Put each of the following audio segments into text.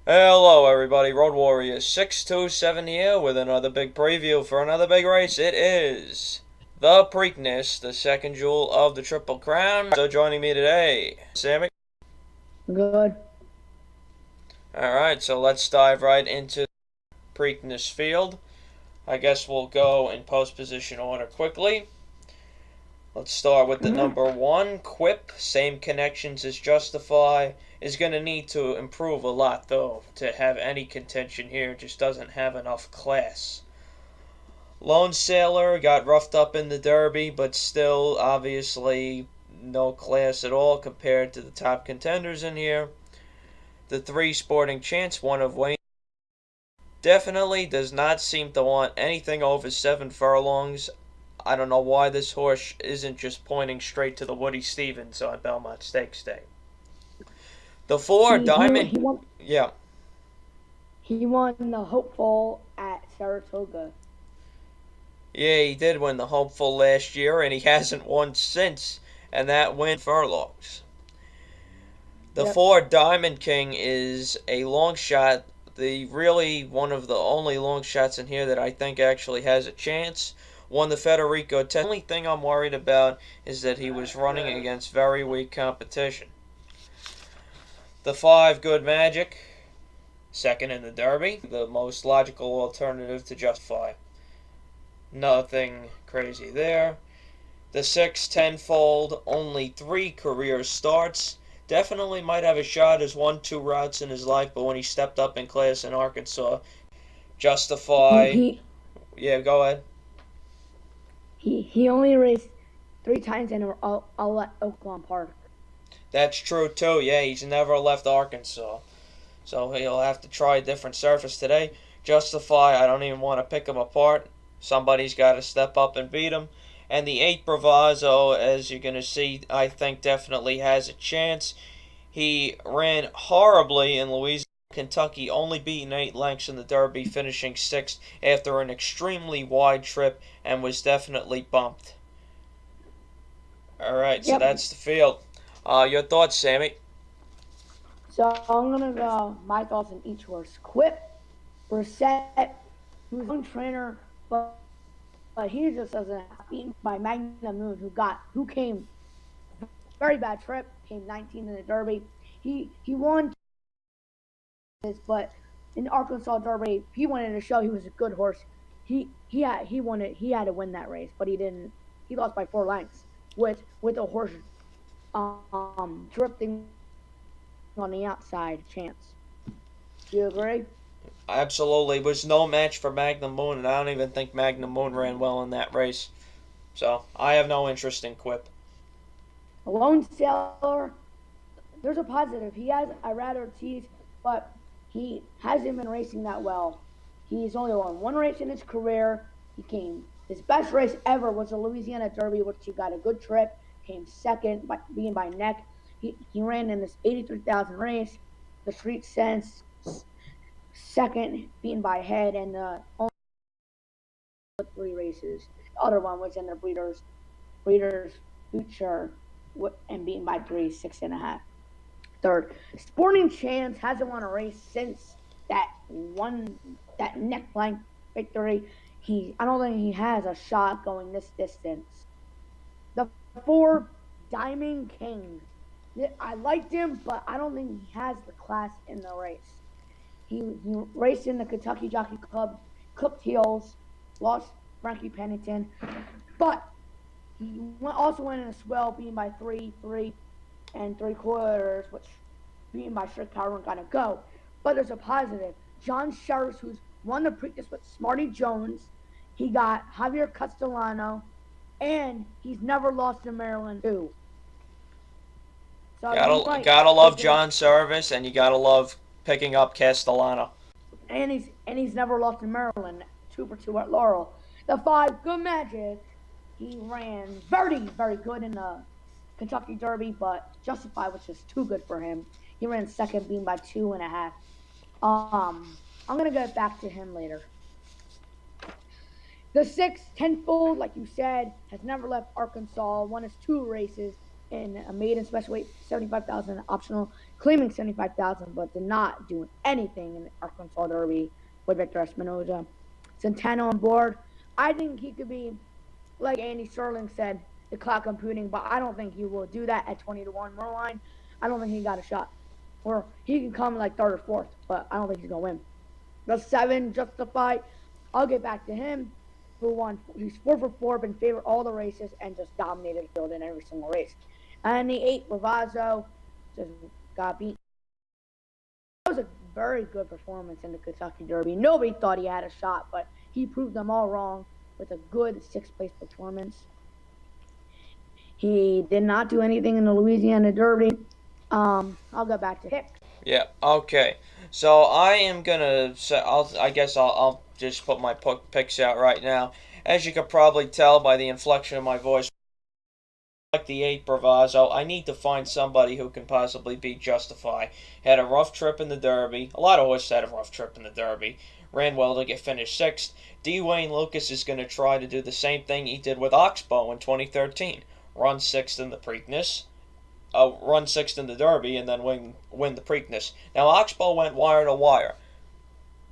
Hello everybody, Road Warrior 627 here with another big preview for another big race. It is the Preakness, the second jewel of the Triple Crown. So joining me today, Sammy. Good. Alright, so let's dive right into the Preakness field. I guess we'll go in post position order quickly. Let's start with the number one, Quip. Same connections as Justify. Is going to need to improve a lot, though, to have any contention here. Just doesn't have enough class. Lone Sailor got roughed up in the Derby, but still, obviously, no class at all compared to the top contenders in here. The three, Sporting Chance, one of Wayne, definitely does not seem to want anything over 7 furlongs. I don't know why this horse isn't just pointing straight to the Woody Stevens on Belmont Stakes Day. The 4, Diamond. Yeah. He won the hopeful at Saratoga. Yeah, he did win the hopeful last year, and he hasn't won since, and that win furlongs. The 4, Diamond King, is a long shot. Really one of the only long shots in here that I think actually has a chance. Won the Federico 10. The only thing I'm worried about is that he was running against very weak competition. The 5, Good Magic, second in the Derby, the most logical alternative to Justify. Nothing crazy there. The 6, Tenfold, only 3 career starts. Definitely might have a shot as 1-2 routes in his life, but when he stepped up in class in Arkansas, Justify. Yeah, go ahead. He only raced 3 times in Oakland Park. That's true too. Yeah, he's never left Arkansas, so he'll have to try a different surface today. Justify, I don't even want to pick him apart. Somebody's got to step up and beat him. And the 8, Bravazzo, as you're going to see, I think definitely has a chance. He ran horribly in Louisiana, Kentucky, only beaten 8 lengths in the Derby, finishing 6th after an extremely wide trip, and was definitely bumped. Alright, so that's the field. Your thoughts, Sammy? So I'm going to go my thoughts on each horse. Quip, Brissett, who's a young trainer, but he just doesn't beaten by Magnum Moon, who came very bad trip, came 19th in the Derby. He won this, but in the Arkansas Derby, he wanted to show he was a good horse. He won it. He had to win that race, but he didn't. He lost by 4 lengths with a horse drifting on the outside. Chance. Do you agree? Absolutely. It was no match for Magnum Moon, and I don't even think Magnum Moon ran well in that race. So, I have no interest in Quip. A Lone Sailor, there's a positive. He has a rather tease, but he hasn't been racing that well. He's only won 1 race in his career. His best race ever was the Louisiana Derby, which he got a good trip, came second, being by neck. He ran in this 83,000 race, the Street Sense, second, beaten by head, and the only 3 races. The other one was in the Breeders' Future, and beaten by 3, 6.5. Third, Sporting Chance hasn't won a race since that neck blank victory. I don't think he has a shot going this distance. The 4, Diamond King. I liked him, but I don't think he has the class in the race. He raced in the Kentucky Jockey Club, clipped heels, lost Frankie Pennington, but he also went in a swell, being by 3 3.75, which being by strict power weren't gonna go. But there's a positive. John Sheriff, who's won the Preakness with Smarty Jones, he got Javier Castellano, and he's never lost in Maryland too. So gotta love John Service, and you gotta love picking up Castellano. And he's never lost in Maryland. 2 for 2 at Laurel. The 5, Good Magic. He ran very, very good in the Kentucky Derby, but Justify was just too good for him. He ran second, being by 2.5. I'm gonna get back to him later. The 6, Tenfold, like you said, has never left Arkansas. Won his 2 races. in a maiden special weight, 75,000 optional, claiming 75,000, but did not do anything in the Arkansas Derby with Victor Espinoza. Centeno on board. I think he could be, like Andy Sterling said, the clock computing, but I don't think he will do that at 20-1 Merline. I don't think he got a shot. Or he can come like third or fourth, but I don't think he's going to win. The 7, Justified, I'll get back to him, who won. He's 4 for 4, been favored all the races, and just dominated the field in every single race. And the 8, Ravazzo, just got beat. That was a very good performance in the Kentucky Derby. Nobody thought he had a shot, but he proved them all wrong with a good 6th-place performance. He did not do anything in the Louisiana Derby. I'll go back to Hicks. Yeah, okay. So I am gonna say, I guess I'll just put my picks out right now. As you could probably tell by the inflection of my voice, like the 8 Bravazzo, I need to find somebody who can possibly beat Justify. Had a rough trip in the Derby. A lot of horses had a rough trip in the Derby. Ran well to get finished 6th. D. Wayne Lucas is going to try to do the same thing he did with Oxbow in 2013. Run 6th in the Preakness. Run 6th in the Derby and then win the Preakness. Now Oxbow went wire to wire.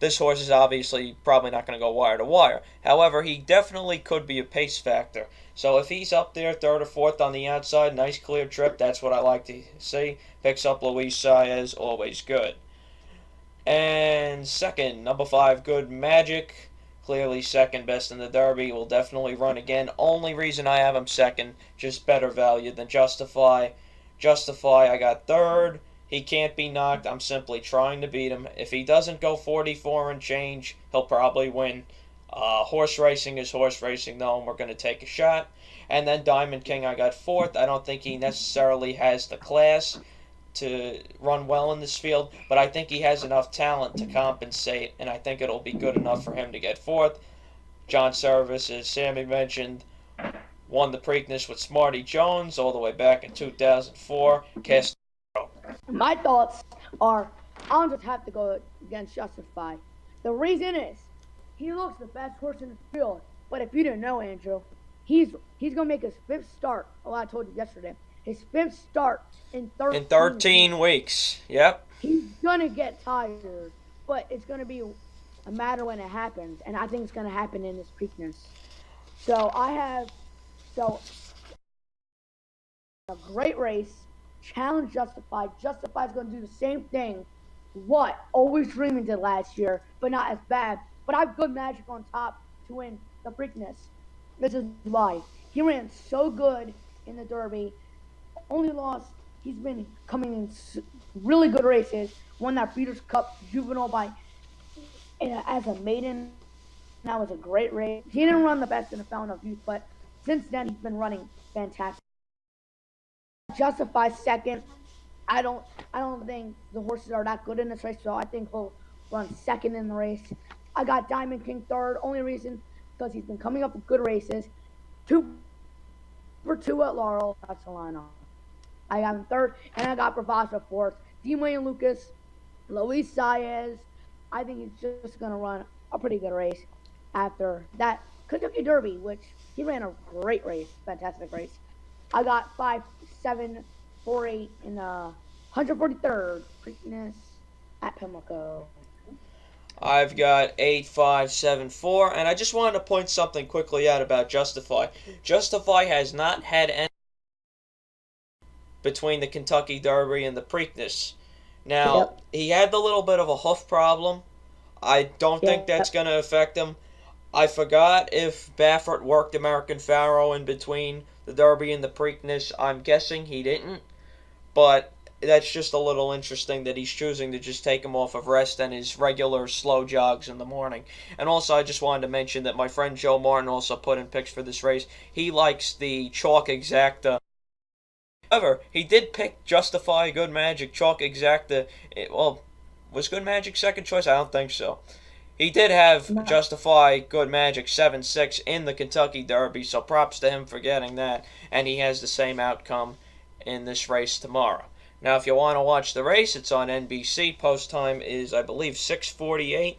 This horse is obviously probably not going to go wire to wire. However, he definitely could be a pace factor. So if he's up there, 3rd or 4th on the outside, nice clear trip, that's what I like to see. Picks up Luis Saez, always good. And 2nd, number 5, Good Magic. Clearly 2nd best in the Derby. Will definitely run again. Only reason I have him 2nd, just better value than Justify. Justify, I got 3rd. He can't be knocked. I'm simply trying to beat him. If he doesn't go 44 and change, he'll probably win. Horse racing is horse racing, though, and we're going to take a shot. And then Diamond King, I got 4th. I don't think he necessarily has the class to run well in this field, but I think he has enough talent to compensate, and I think it'll be good enough for him to get 4th. John Service, as Sammy mentioned, won the Preakness with Smarty Jones all the way back in 2004. My thoughts are, I'll just have to go against Justify. The reason is, he looks the best horse in the field. But if you didn't know, Andrew, he's gonna make his 5th start. Oh, I told you yesterday. His 5th start in 13 weeks. Yep. He's gonna get tired, but it's gonna be a matter when it happens, and I think it's gonna happen in this Preakness. So a great race. Challenge Justified. Justified's going to do the same thing what Always Dreaming did last year, but not as bad. But I have Good Magic on top to win the Preakness. This is why. He ran so good in the Derby. Only lost, he's been coming in really good races. Won that Breeders' Cup Juvenile as a maiden. That was a great race. He didn't run the best in the Fountain of Youth, but since then he's been running fantastic. Justify 2nd. I don't think the horses are that good in this race, so I think he'll run 2nd in the race. I got Diamond King 3rd. Only reason because he's been coming up with good races. 2 for 2 at Laurel. That's the lineup. I got him 3rd, and I got Bravazzo 4th. D. Wayne Lucas, Luis Saez. I think he's just gonna run a pretty good race after that Kentucky Derby, which he ran a great race, fantastic race. I got 5, 7, 4, 8 in the 143rd Preakness at Pimlico. I've got 8, 5, 7, 4, and I just wanted to point something quickly out about Justify. Justify has not had any between the Kentucky Derby and the Preakness. Now, he had the little bit of a hoof problem. I don't think that's going to affect him. I forgot if Baffert worked American Pharoah in between the Derby and the Preakness. I'm guessing he didn't, but that's just a little interesting that he's choosing to just take him off of rest and his regular slow jogs in the morning. And also, I just wanted to mention that my friend Joe Martin also put in picks for this race. He likes the Chalk Exacta. However, he did pick Justify, Good Magic, Chalk Exacta. Was Good Magic second choice? I don't think so. He did have Justify, Good Magic, 7-6 in the Kentucky Derby, so props to him for getting that. And he has the same outcome in this race tomorrow. Now, if you want to watch the race, it's on NBC. Post time is, I believe, 6:48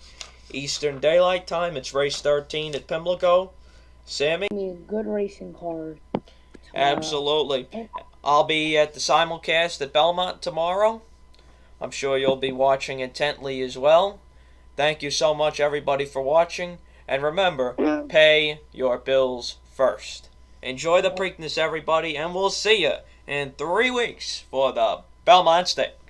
Eastern Daylight Time. It's race 13 at Pimlico. Sammy? Good racing card. Absolutely. I'll be at the simulcast at Belmont tomorrow. I'm sure you'll be watching intently as well. Thank you so much, everybody, for watching. And remember, pay your bills first. Enjoy the Preakness, everybody, and we'll see you in 3 weeks for the Belmont Stakes.